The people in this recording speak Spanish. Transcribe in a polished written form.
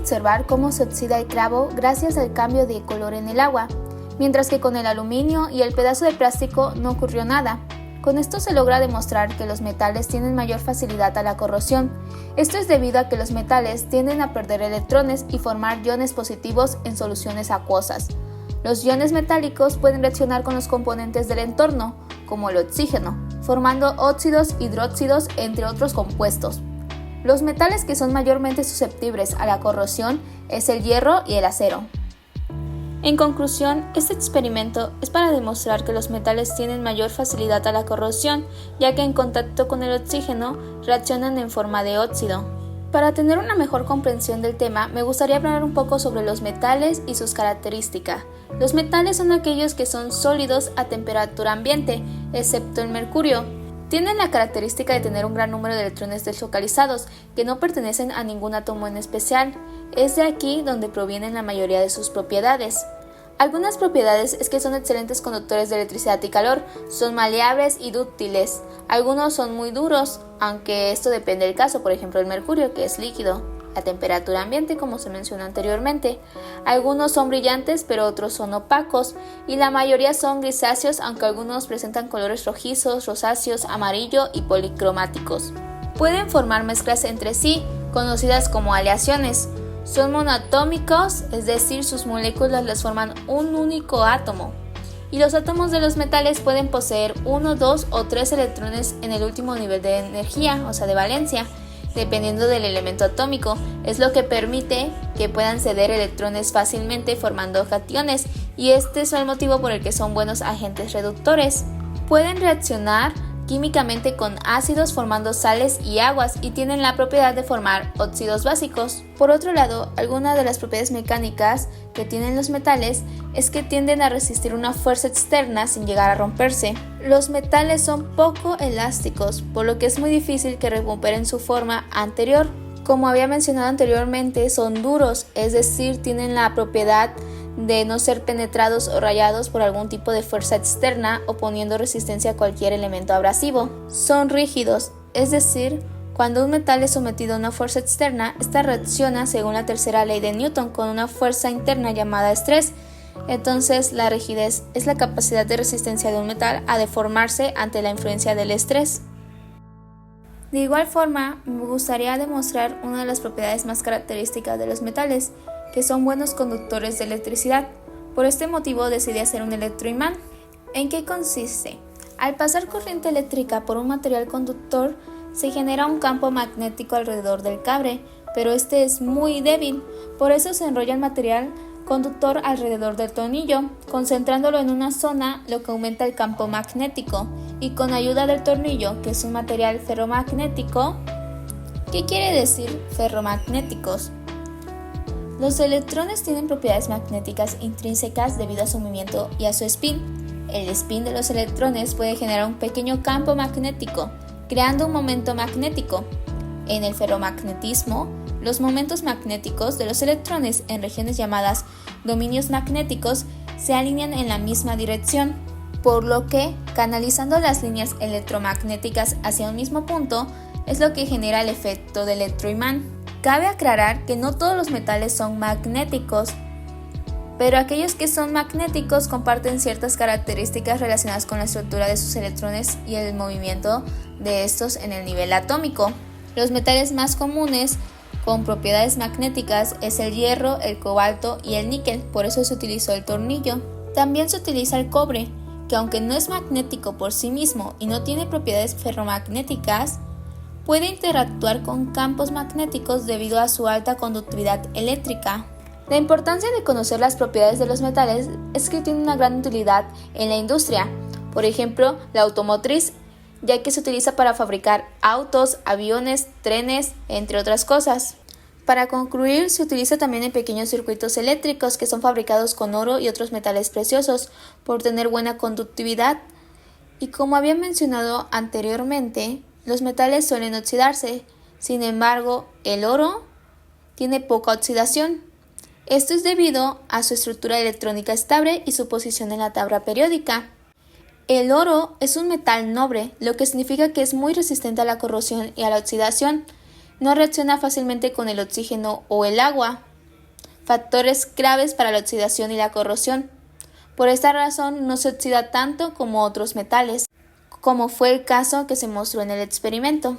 observar cómo se oxida el clavo gracias al cambio de color en el agua, mientras que con el aluminio y el pedazo de plástico no ocurrió nada. Con esto se logra demostrar que los metales tienen mayor facilidad a la corrosión. Esto es debido a que los metales tienden a perder electrones y formar iones positivos en soluciones acuosas. Los iones metálicos pueden reaccionar con los componentes del entorno, como el oxígeno, formando óxidos, hidróxidos, entre otros compuestos. Los metales que son mayormente susceptibles a la corrosión es el hierro y el acero. En conclusión, este experimento es para demostrar que los metales tienen mayor facilidad a la corrosión, ya que en contacto con el oxígeno reaccionan en forma de óxido. Para tener una mejor comprensión del tema, me gustaría hablar un poco sobre los metales y sus características. Los metales son aquellos que son sólidos a temperatura ambiente, excepto el mercurio. Tienen la característica de tener un gran número de electrones deslocalizados, que no pertenecen a ningún átomo en especial. Es de aquí donde provienen la mayoría de sus propiedades. Algunas propiedades es que son excelentes conductores de electricidad y calor, son maleables y dúctiles. Algunos son muy duros, aunque esto depende del caso, por ejemplo el mercurio, que es líquido a temperatura ambiente, como se mencionó anteriormente. Algunos son brillantes, pero otros son opacos, y la mayoría son grisáceos, aunque algunos presentan colores rojizos, rosáceos, amarillo y policromáticos. Pueden formar mezclas entre sí, conocidas como aleaciones. Son monoatómicos, es decir, sus moléculas las forman un único átomo. Y los átomos de los metales pueden poseer 1, 2 o 3 electrones en el último nivel de energía, o sea de valencia, dependiendo del elemento atómico. Es lo que permite que puedan ceder electrones fácilmente formando cationes, y este es el motivo por el que son buenos agentes reductores. Pueden reaccionar químicamente con ácidos formando sales y aguas, y tienen la propiedad de formar óxidos básicos. Por otro lado, algunas de las propiedades mecánicas que tienen los metales es que tienden a resistir una fuerza externa sin llegar a romperse. Los metales son poco elásticos, por lo que es muy difícil que recuperen su forma anterior. Como había mencionado anteriormente, son duros, es decir, tienen la propiedad de no ser penetrados o rayados por algún tipo de fuerza externa, oponiendo resistencia a cualquier elemento abrasivo. Son rígidos, es decir, cuando un metal es sometido a una fuerza externa, esta reacciona según la tercera ley de Newton con una fuerza interna llamada estrés. Entonces, la rigidez es la capacidad de resistencia de un metal a deformarse ante la influencia del estrés. De igual forma, me gustaría demostrar una de las propiedades más características de los metales, que son buenos conductores de electricidad. Por este motivo decidí hacer un electroimán. ¿En qué consiste? Al pasar corriente eléctrica por un material conductor, se genera un campo magnético alrededor del cable, pero este es muy débil, por eso se enrolla el material conductor alrededor del tornillo, concentrándolo en una zona, lo que aumenta el campo magnético, y con ayuda del tornillo, que es un material ferromagnético. ¿Qué quiere decir ferromagnéticos? Los electrones tienen propiedades magnéticas intrínsecas debido a su movimiento y a su spin. El spin de los electrones puede generar un pequeño campo magnético, creando un momento magnético. En el ferromagnetismo, los momentos magnéticos de los electrones en regiones llamadas dominios magnéticos se alinean en la misma dirección, por lo que, canalizando las líneas electromagnéticas hacia un mismo punto, es lo que genera el efecto de electroimán. Cabe aclarar que no todos los metales son magnéticos, pero aquellos que son magnéticos comparten ciertas características relacionadas con la estructura de sus electrones y el movimiento de estos en el nivel atómico. Los metales más comunes con propiedades magnéticas es el hierro, el cobalto y el níquel, por eso se utilizó el tornillo. También se utiliza el cobre, que aunque no es magnético por sí mismo y no tiene propiedades ferromagnéticas, puede interactuar con campos magnéticos debido a su alta conductividad eléctrica. La importancia de conocer las propiedades de los metales es que tienen una gran utilidad en la industria, por ejemplo, la automotriz, ya que se utiliza para fabricar autos, aviones, trenes, entre otras cosas. Para concluir, se utiliza también en pequeños circuitos eléctricos que son fabricados con oro y otros metales preciosos por tener buena conductividad. Y como había mencionado anteriormente, los metales suelen oxidarse, sin embargo, el oro tiene poca oxidación. Esto es debido a su estructura electrónica estable y su posición en la tabla periódica. El oro es un metal noble, lo que significa que es muy resistente a la corrosión y a la oxidación. No reacciona fácilmente con el oxígeno o el agua. factores claves para la oxidación y la corrosión. Por esta razón no se oxida tanto como otros metales, como fue el caso que se mostró en el experimento.